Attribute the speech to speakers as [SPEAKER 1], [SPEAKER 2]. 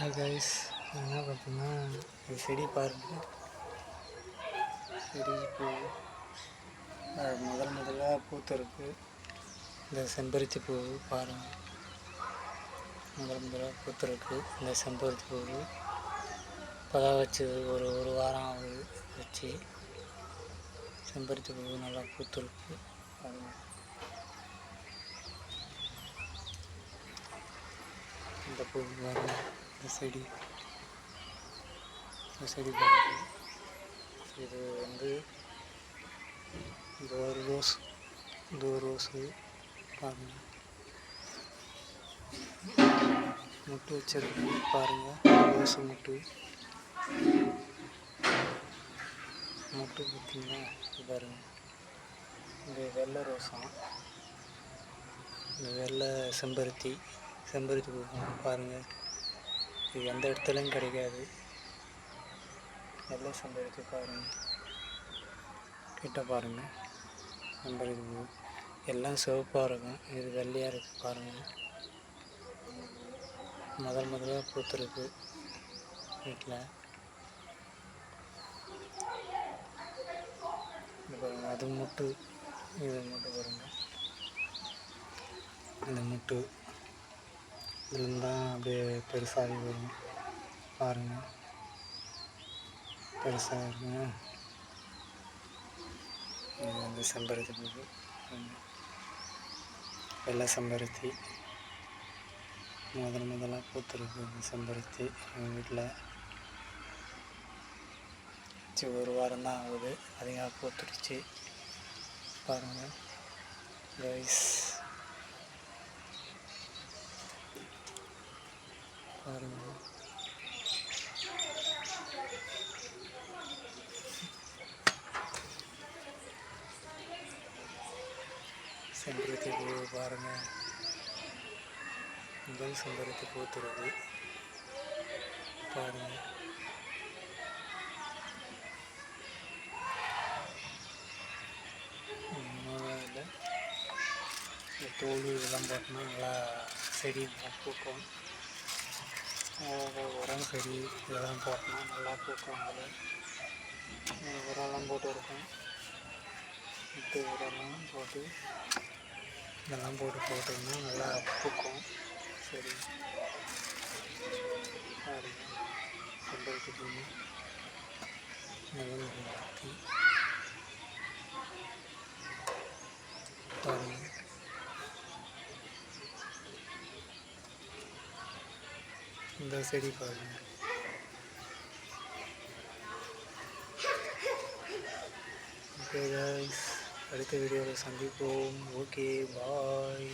[SPEAKER 1] Hi guys, என்ன பார்த்தீங்கன்னா இது செடி பாருங்கள். செடி பூ முதலாக பூத்திருக்கு. இந்த செம்பருத்தி பூ பாருங்கள், முதலாக பூத்திருக்கு. இந்த செம்பருத்தி பூ இப்போதான் வச்சது, ஒரு வாரம் ஆகுது வச்சு. செம்பருத்தி பூ நல்லா பூத்திருக்கு பாருங்கள். இந்த பூ பாருங்கள், இந்த செடி பாருங்கள். இது இந்த ஒரு ரோஸு பாருங்கள், முட்டு வச்சிருக்கு பாருங்கள். ரோஸு முட்டு பார்த்தீங்களா? பாருங்கள், இந்த வெள்ளை ரோஸாம், இந்த வெள்ளை செம்பருத்தி பூ பாருங்கள். இது எந்த இடத்துலையும் கிடைக்காது. வெள்ளை செம்பருத்தி பாருங்கள், கிட்ட பாருங்கள். செம்பருத்தி பூ எல்லாம் சிவப்பாக இருக்கும், இது வெள்ளையாக இருக்குது பாருங்கள். முதலாக பூத்துருக்கு வீட்டில். பாருங்கள், அது முட்டு, இது முட்டு பாருங்கள். இந்த முட்டு இதுலேருந்து தான் அப்படியே பெருசாகி வரும் பாருங்கள். பெருசாக இருக்குங்க. இது செம்பருத்தி பூ, வெள்ளை செம்பருத்தி முதலாக பூத்துருக்கு. இந்த செம்பருத்தி எங்கள் வீட்டில் ஒரு வாரம் தான் ஆகுது, அதிகமாக பூத்துருச்சு பாருங்கள் கைஸ். பாருங்கள், செம்பருத்தி பூ பாருங்கள். முதல் செம்பருத்தி பூத்துருக்கு பாருங்கள். தோல் இதெல்லாம் போட்டோம்னா நல்லா செடி பூக்கும். உரம் செடி இதெல்லாம் போட்டோம்னா நல்லா பூக்கும். அதில் உரம்லாம் போட்டு இருக்கும், உரம்லாம் போட்டு இதெல்லாம் போட்டோம்னா நல்லா பூக்கும் செடி. பாருங்கள், செம்பருத்தி பூ நல்லா பாருங்கள். இந்த செடி பாருங்கள். ஓகே கைஸ், அடுத்த வீடியோவில் சந்திப்போம். ஓகே, பாய்.